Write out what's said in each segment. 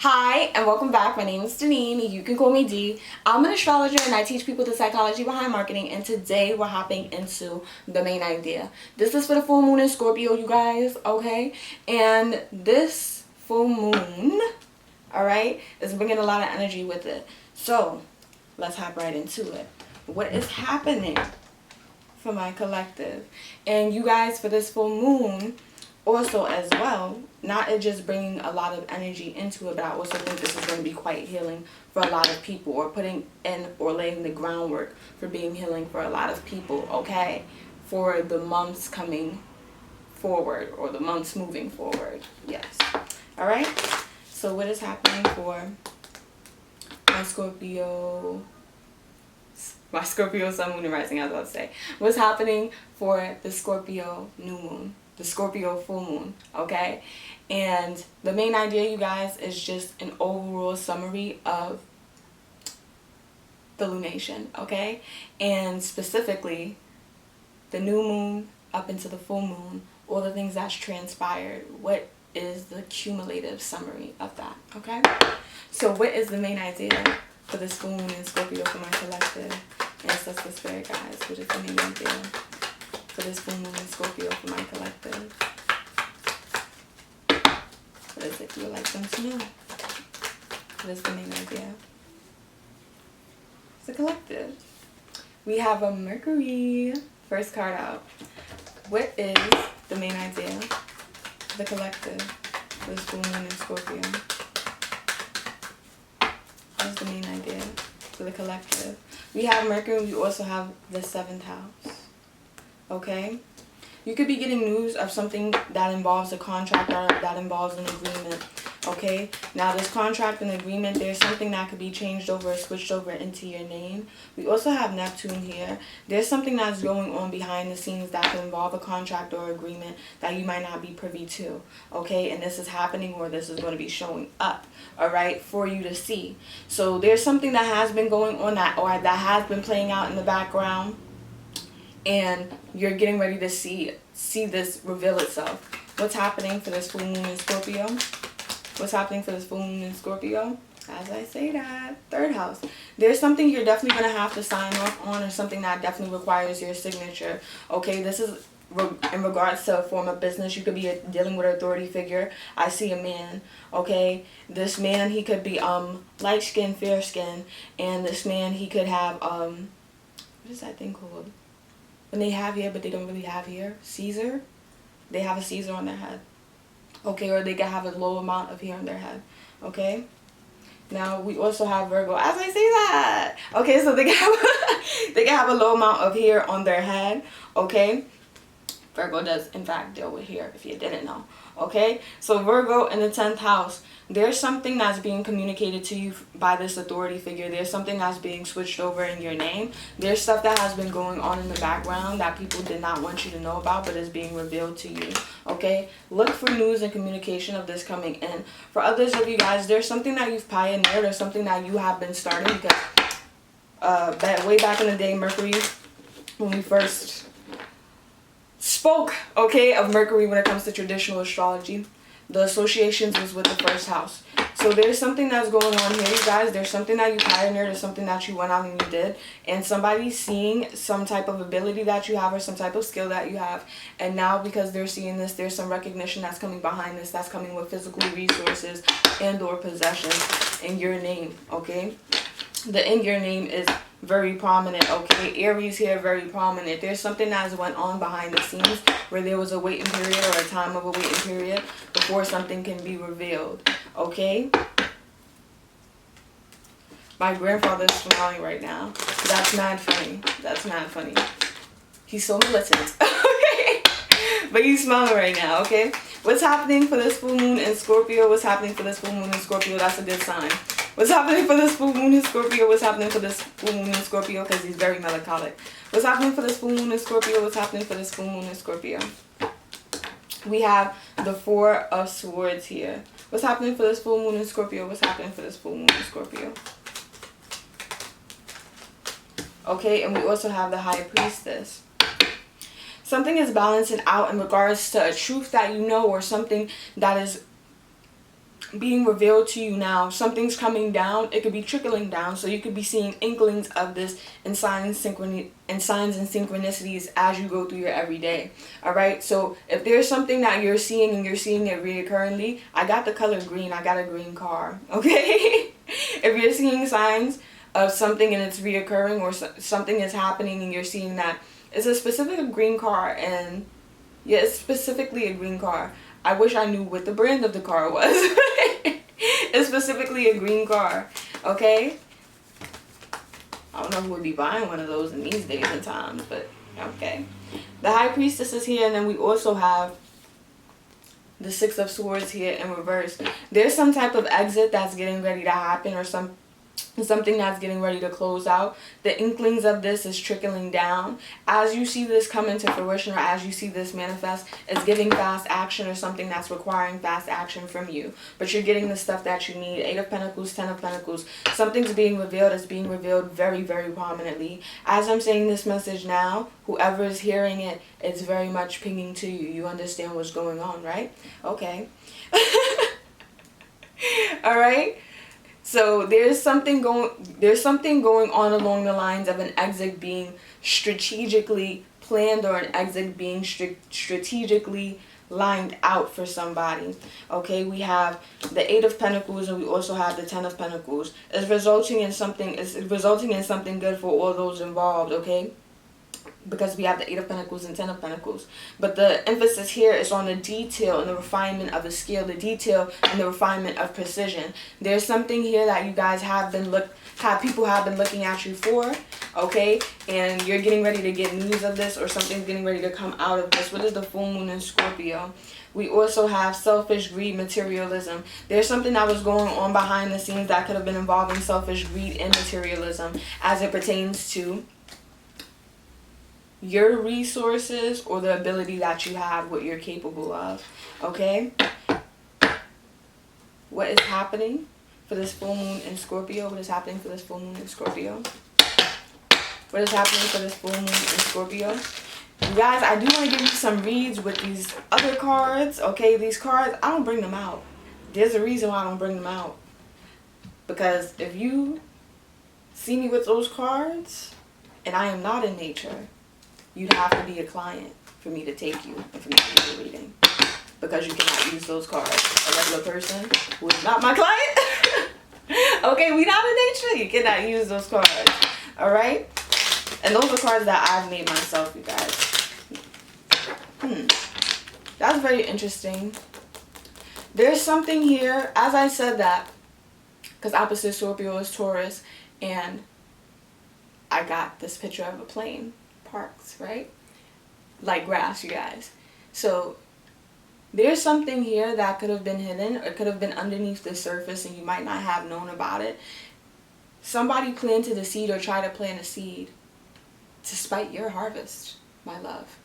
Hi, and welcome back. My name is Deneen. You can call me D. I'm an astrologer, and I teach people the psychology behind marketing, and today we're hopping into the main idea. This is for the full moon in Scorpio, you guys, okay? And this full moon, all right, is bringing a lot of energy with it. So let's hop right into it. What is happening for my collective? And you guys, for this full moon, also as well, not it just bringing a lot of energy into it, but I also think this is going to be quite healing for a lot of people, or putting in or laying the groundwork for being healing for a lot of people, okay, for the months coming forward, or the months moving forward. Yes. All right, so what is happening for my Scorpio sun, moon, and rising? I was about to say, what's happening for the Scorpio new moon, the Scorpio full moon, okay? And the main idea, you guys, is just an overall summary of the lunation, okay? And specifically the new moon up into the full moon, all the things that's transpired. What is the cumulative summary of that, okay? So what is the main idea for this full moon in Scorpio for my collective? Ancestor spirit guys, what is the main idea for this full moon in Scorpio for my collective? What is it you would like them to know? What is the main idea? It's a collective. We have a Mercury. First card out. What is the main idea for the collective for this full moon in Scorpio? What is the main idea for the collective? We have Mercury. We also have the 7th house. Okay? You could be getting news of something that involves a contract or that involves an agreement. Okay? Now, this contract and agreement, there's something that could be changed over or switched over into your name. We also have Neptune here. There's something that's going on behind the scenes that could involve a contract or agreement that you might not be privy to. Okay? And this is happening, or this is going to be showing up, all right, for you to see. So there's something that has been going on that has been playing out in the background, and you're getting ready to see this reveal itself. What's happening for this full moon in Scorpio? What's happening for this full moon in Scorpio? As I say that, 3rd house. There's something you're definitely going to have to sign off on, or something that definitely requires your signature. Okay, this is in regards to a form of business. You could be dealing with an authority figure. I see a man. Okay, this man, he could be light skin, fair skin, and this man, he could have what is that thing called? When they have hair, but they don't really have hair. Caesar. They have a Caesar on their head. Okay, or they can have a low amount of hair on their head. Okay. Now we also have Virgo. As I say that. Okay, so they can have a low amount of hair on their head. Okay. Virgo does, in fact, deal with hair, if you didn't know. Okay, so Virgo in the 10th house. There's something that's being communicated to you by this authority figure. There's something that's being switched over in your name. There's stuff that has been going on in the background that people did not want you to know about, but is being revealed to you. Okay, look for news and communication of this coming in. For others of you guys, there's something that you've pioneered, or something that you have been starting, because way back in the day, Mercury, when we first spoke, okay, of Mercury when it comes to traditional astrology, the associations was with the 1st house. So there's something that's going on here, you guys. There's something that you pioneered, or something that you went out and you did, and somebody's seeing some type of ability that you have, or some type of skill that you have, and now because they're seeing this, there's some recognition that's coming behind this, that's coming with physical resources and or possessions in your name. Okay, the in your name is very prominent. Okay, Aries here, very prominent. There's something that has went on behind the scenes, where there was a waiting period, or a time of a waiting period before something can be revealed. Okay, my grandfather's smiling right now. That's mad funny. That's mad funny. He's so militant. Okay, but he's smiling right now. Okay, what's happening for this full moon in Scorpio? What's happening for this full moon in Scorpio? That's a good sign. What's happening for this full moon in Scorpio? What's happening for this full moon in Scorpio? Because he's very melancholic. What's happening for this full moon in Scorpio? What's happening for this full moon in Scorpio? We have the 4 of Swords here. What's happening for this full moon in Scorpio? What's happening for this full moon in Scorpio? Okay, and we also have the High Priestess. Something is balancing out in regards to a truth that you know, or something that is being revealed to you now. Something's coming down. It could be trickling down, so you could be seeing inklings of this in signs and synchronicities as you go through your everyday. All right, so if there's something that you're seeing and you're seeing it reoccurringly, I got the color green. I got a green car. Okay. If you're seeing signs of something and it's reoccurring, or something is happening and you're seeing that it's a specific green car, and yeah, it's specifically a green car. I wish I knew what the brand of the car was. It's specifically a green car, okay? I don't know who would be buying one of those in these days and times, but okay. The High Priestess is here, and then we also have the Six of Swords here in reverse. There's some type of exit that's getting ready to happen, or something that's getting ready to close out. The inklings of this is trickling down. As you see this come into fruition, or as you see this manifest, it's giving fast action, or something that's requiring fast action from you. But you're getting the stuff that you need. 8 of Pentacles, 10 of Pentacles. Something's being revealed. It's being revealed very, very prominently. As I'm saying this message now, whoever is hearing it, it's very much pinging to you. You understand what's going on, right? Okay. All right. So there's something going on along the lines of an exit being strategically planned, or an exit being strategically lined out for somebody. Okay, we have the 8 of Pentacles, and we also have the 10 of Pentacles. It's resulting in something good for all those involved, okay? Because we have the 8 of Pentacles and 10 of Pentacles. But the emphasis here is on the detail and the refinement of the skill, the detail and the refinement of precision. There's something here that you guys people have been looking at you for, okay? And you're getting ready to get news of this, or something's getting ready to come out of this. What is the full moon in Scorpio? We also have selfish greed, materialism. There's something that was going on behind the scenes that could have been involving selfish greed and materialism as it pertains to your resources, or the ability that you have, what you're capable of, okay? What is happening for this full moon in Scorpio? What is happening for this full moon in Scorpio? What is happening for this full moon in Scorpio? You guys, I do want to give you some reads with these other cards, okay? These cards, I don't bring them out. There's a reason why I don't bring them out. Because if you see me with those cards, and I am not in nature, you'd have to be a client for me to take you and for me to do a reading. Because you cannot use those cards. A regular person who is not my client. Okay, we not in nature. You cannot use those cards. Alright? And those are cards that I've made myself, you guys. That's very interesting. There's something here, as I said that, because opposite Scorpio is Taurus, and I got this picture of a plane. Parks, right? Like grass, you guys. So there's something here that could have been hidden, or could have been underneath the surface, and you might not have known about it. Somebody planted a seed, or tried to plant a seed to spite your harvest, my love.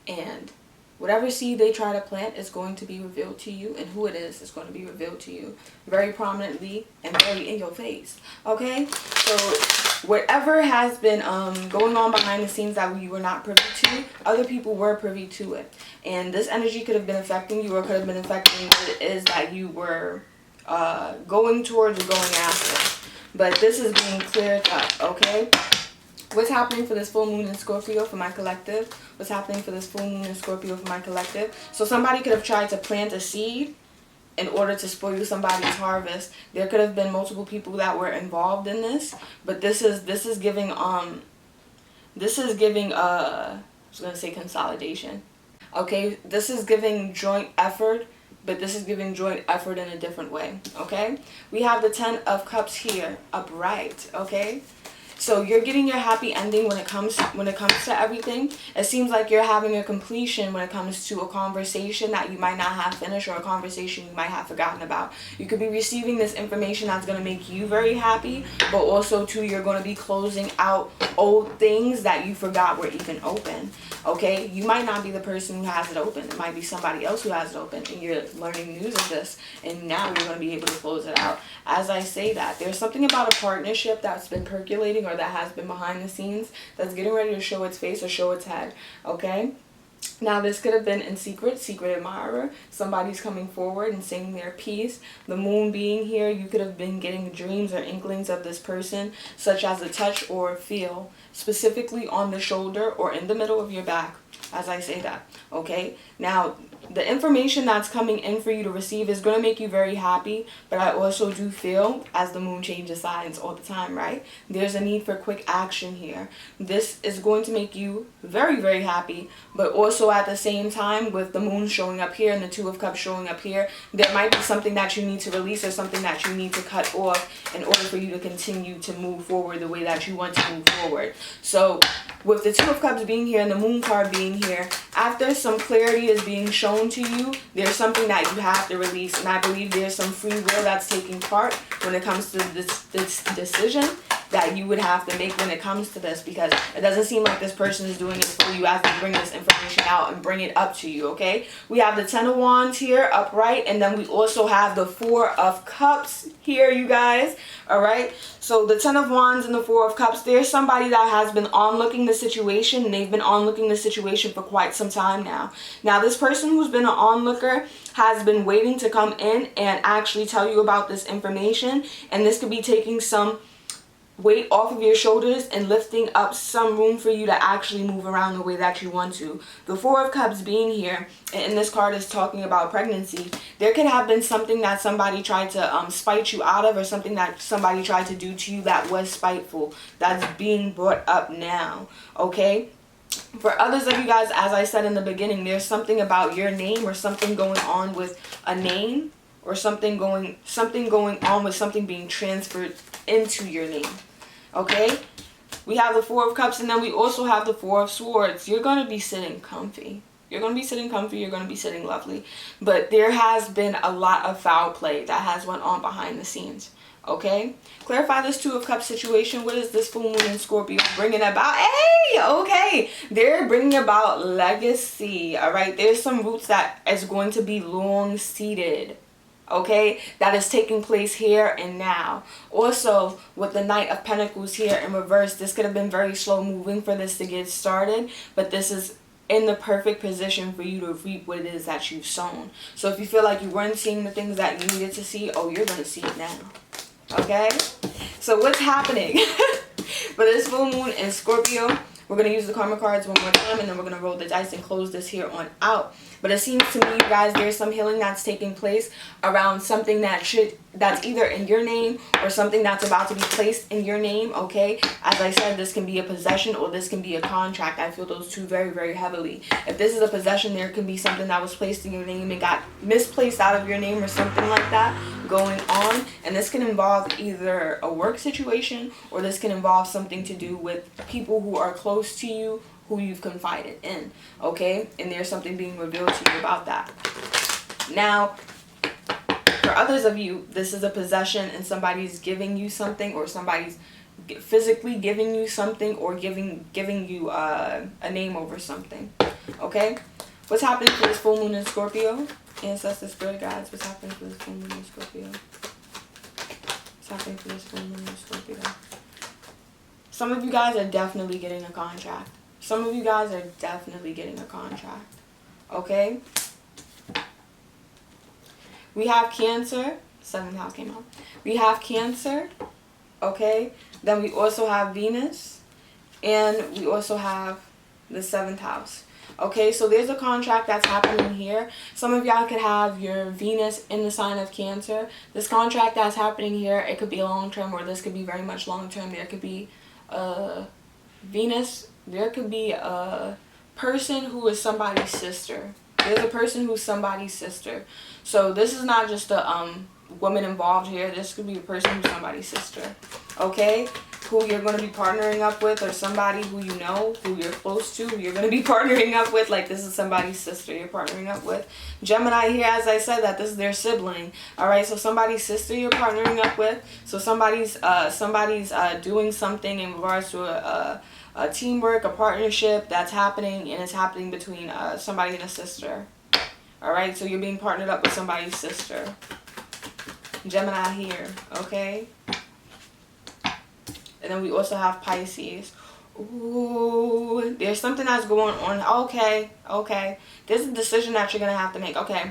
And whatever seed they try to plant is going to be revealed to you, and who it is going to be revealed to you very prominently and very in your face. Okay? So whatever has been going on behind the scenes that we were not privy to, other people were privy to it. And this energy could have been affecting you, or could have been affecting what it is that you were going towards or going after. But this is being cleared up, okay? What's happening for this full moon in Scorpio for my collective? What's happening for this full moon in Scorpio for my collective? So somebody could have tried to plant a seed in order to spoil somebody's harvest. There could have been multiple people that were involved in this, but this is giving I was gonna say consolidation. Okay, this is giving joint effort, but this is giving joint effort in a different way. Okay, we have the 10 of Cups here, upright. Okay. So you're getting your happy ending when it comes to everything. It seems like you're having a completion when it comes to a conversation that you might not have finished, or a conversation you might have forgotten about. You could be receiving this information that's going to make you very happy, but also too, you're going to be closing out old things that you forgot were even open. Okay, you might not be the person who has it open. It might be somebody else who has it open, and you're learning news of this, and now you're going to be able to close it out. As I say that, there's something about a partnership that's been percolating, or that has been behind the scenes, that's getting ready to show its face or show its head. Okay, Now, this could have been in secret admirer. Somebody's coming forward and saying their piece. The moon being here, you could have been getting dreams or inklings of this person, such as a touch or a feel, specifically on the shoulder or in the middle of your back, as I say that, okay? Now, the information that's coming in for you to receive is going to make you very happy, but I also do feel, as the moon changes signs all the time, right? There's a need for quick action here. This is going to make you very, very happy, but also at the same time, with the moon showing up here and the Two of Cups showing up here, there might be something that you need to release or something that you need to cut off in order for you to continue to move forward the way that you want to move forward. So with the Two of Cups being here and the Moon card being here, after some clarity is being shown to you, there's something that you have to release, and I believe there's some free will that's taking part when it comes to this decision that you would have to make when it comes to this, because it doesn't seem like this person is doing it for you as they bring this information out and bring it up to you, okay? We have the Ten of Wands here upright, and then we also have the Four of Cups here, you guys, all right? So the Ten of Wands and the Four of Cups, there's somebody that has been onlooking the situation, and they've been onlooking the situation for quite some time now. Now, this person who's been an onlooker has been waiting to come in and actually tell you about this information, and this could be taking some weight off of your shoulders and lifting up some room for you to actually move around the way that you want to. The Four of Cups being here, and this card is talking about pregnancy. There could have been something that somebody tried to spite you out of, or something that somebody tried to do to you that was spiteful, that's being brought up now, okay? For others of you guys, as I said in the beginning, there's something about your name or something going on with a name, or something going on with something being transferred into your name, okay? We have the Four of Cups, and then we also have the Four of Swords. You're going to be sitting comfy. You're going to be sitting comfy. You're going to be sitting lovely. But there has been a lot of foul play that has went on behind the scenes, okay? Clarify this Two of Cups situation. What is this full moon in Scorpio bringing about? Hey, okay. They're bringing about legacy, all right? There's some roots that is going to be long-seated, okay, that is taking place here and now. Also, with the Knight of Pentacles here in reverse, this could have been very slow moving for this to get started, but this is in the perfect position for you to reap what it is that you've sown. So if you feel like you weren't seeing the things that you needed to see, oh, you're going to see it now, okay? So what's happening for this full moon in Scorpio? We're going to use the karma cards one more time, and then we're going to roll the dice and close this here on out. But it seems to me, you guys, there's some healing that's taking place around something that's either in your name or something that's about to be placed in your name, okay? As I said, this can be a possession or this can be a contract. I feel those two very, very heavily. If this is a possession, there can be something that was placed in your name and got misplaced out of your name or something like that going on. And this can involve either a work situation, or this can involve something to do with people who are close to you, who you've confided in, okay? And there's something being revealed to you about that. Now, for others of you, this is a possession and somebody's giving you something, or somebody's physically giving you something, or giving you a name over something, okay? What's happening for this full moon in Scorpio? Ancestors, spirit guides, what's happening for this full moon in Scorpio? What's happening for this full moon in Scorpio? Some of you guys are definitely getting a contract. Some of you guys are definitely getting a contract, okay? We have Cancer. 7th house came out. We have Cancer, okay? Then we also have Venus, and we also have the 7th house. Okay, so there's a contract that's happening here. Some of y'all could have your Venus in the sign of Cancer. This contract that's happening here, it could be long-term, or this could be very much long-term. There could be Venus, there could be a person who is somebody's sister. There's a person who's somebody's sister. So this is not just a woman involved here. This could be a person who's somebody's sister, okay? Who you're going to be partnering up with, or somebody who you know, who you're close to, who you're going to be partnering up with. Like, this is somebody's sister you're partnering up with. Gemini here, as I said, that this is their sibling. All right, so somebody's sister you're partnering up with. So somebody's doing something in regards to a teamwork, a partnership that's happening, and it's happening between somebody and a sister. All right, so you're being partnered up with somebody's sister. Gemini here, okay? And then we also have Pisces. Ooh, there's something that's going on. Okay. There's a decision that you're going to have to make. Okay.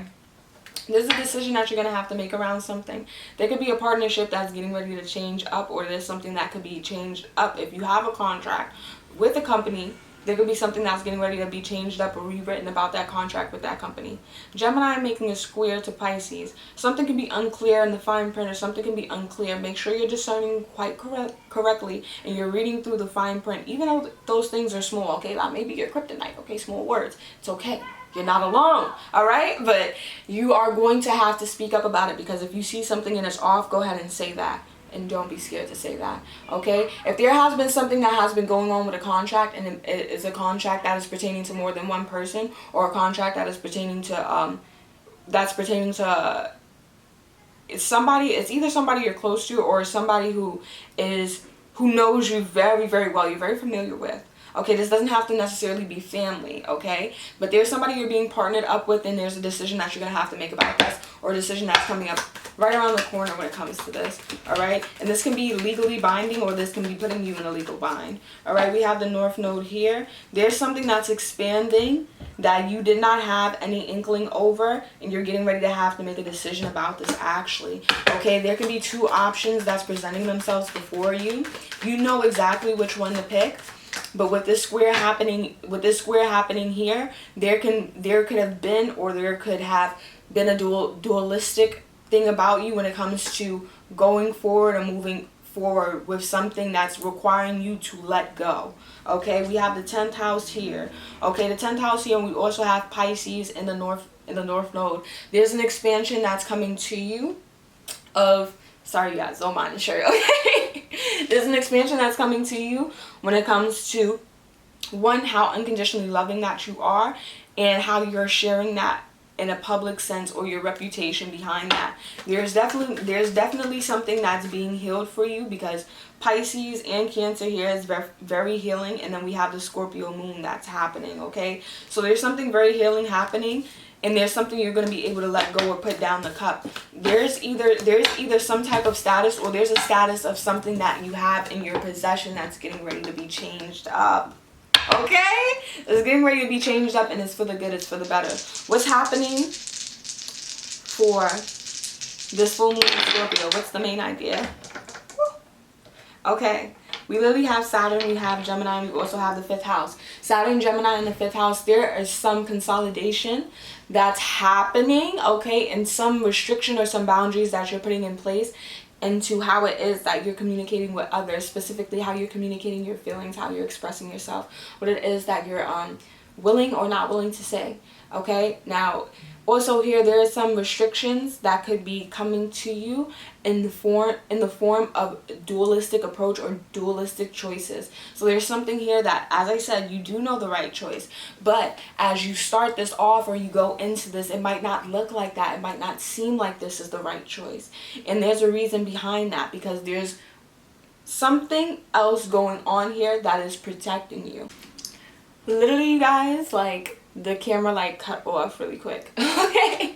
There's a decision that you're going to have to make around something. There could be a partnership that's getting ready to change up, or there's something that could be changed up. If you have a contract with a company, there could be something that's getting ready to be changed up or rewritten about that contract with that company. Gemini making a square to Pisces. Something can be unclear in the fine print, or something can be unclear. Make sure you're discerning quite correctly and you're reading through the fine print. Even though those things are small, okay? That may be your kryptonite, okay? Small words. It's okay. You're not alone, all right? But you are going to have to speak up about it, because if you see something and it's off, go ahead and say that. And don't be scared to say that, okay? If there has been something that has been going on with a contract, and it is a contract that is pertaining to more than one person, or a contract that is pertaining to, it's either somebody you're close to, or somebody who knows you very, very well, you're very familiar with. Okay, this doesn't have to necessarily be family, okay? But there's somebody you're being partnered up with, and there's a decision that you're going to have to make about this, or a decision that's coming up right around the corner when it comes to this, all right? And this can be legally binding, or this can be putting you in a legal bind, all right? We have the North Node here. There's something that's expanding that you did not have any inkling over, and you're getting ready to have to make a decision about this, actually, okay? There can be two options that's presenting themselves before you. You know exactly which one to pick. But with this square happening here, there could have been, or there could have been a dualistic thing about you when it comes to going forward or moving forward with something that's requiring you to let go. Okay, we have the 10th house here. Okay, the 10th house here, and we also have Pisces in the North Node. There's an expansion that's coming to you of, sorry guys, don't mind the shirt, okay? There's an expansion that's coming to you when it comes to, one, how unconditionally loving that you are, and how you're sharing that in a public sense, or your reputation behind that. There's definitely something that's being healed for you, because Pisces and Cancer here is very, very healing, and then we have the Scorpio moon that's happening, okay? So there's something very healing happening, and there's something you're going to be able to let go or put down the cup. There's either some type of status, or there's a status of something that you have in your possession that's getting ready to be changed up. Okay? It's getting ready to be changed up, and it's for the good, it's for the better. What's happening for this full moon in Scorpio? What's the main idea? Okay. We literally have Saturn, we have Gemini, and we also have the 5th house. Saturn, Gemini, and the 5th house, there is some consolidation that's happening, okay, and some restriction or some boundaries that you're putting in place into how it is that you're communicating with others, specifically how you're communicating your feelings, how you're expressing yourself, what it is that you're willing or not willing to say, okay? Now, also here, there are some restrictions that could be coming to you in the form of dualistic approach or dualistic choices. So there's something here that, as I said, you do know the right choice, but as you start this off or you go into this, it might not look like that. It might not seem like this is the right choice. And there's a reason behind that, because there's something else going on here that is protecting you. Literally, you guys, like, the camera like cut off really quick, okay?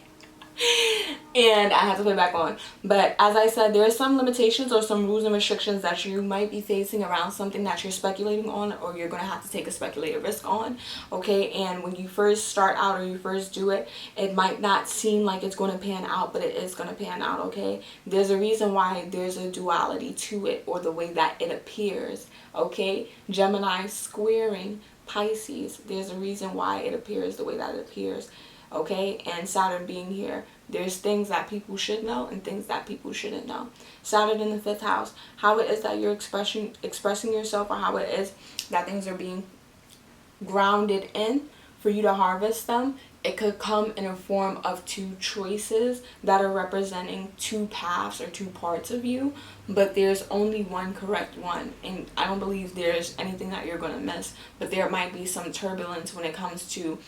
And I had to put it back on. But as I said, there are some limitations or some rules and restrictions that you might be facing around something that you're speculating on, or you're going to have to take a speculative risk on, okay? And when you first start out or you first do it, it might not seem like it's going to pan out, but it is going to pan out, okay? There's a reason why there's a duality to it, or the way that it appears, okay? Gemini squaring Pisces, there's a reason why it appears the way that it appears, okay? And Saturn being here, there's things that people should know and things that people shouldn't know. Saturn in the 5th house, how it is that you're expressing yourself, or how it is that things are being grounded in for you to harvest them. It could come in a form of two choices that are representing two paths or two parts of you, but there's only one correct one, and I don't believe there's anything that you're going to miss, but there might be some turbulence when it comes to,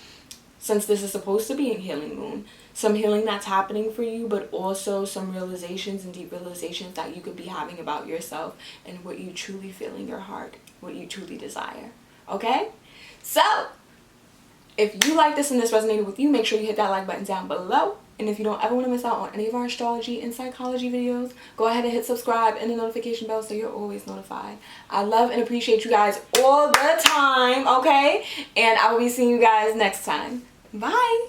since this is supposed to be a healing moon, some healing that's happening for you, but also some realizations and deep realizations that you could be having about yourself and what you truly feel in your heart, what you truly desire, okay? So, if you like this and this resonated with you, make sure you hit that like button down below. And if you don't ever want to miss out on any of our astrology and psychology videos, go ahead and hit subscribe and the notification bell so you're always notified. I love and appreciate you guys all the time, okay? And I will be seeing you guys next time. Bye!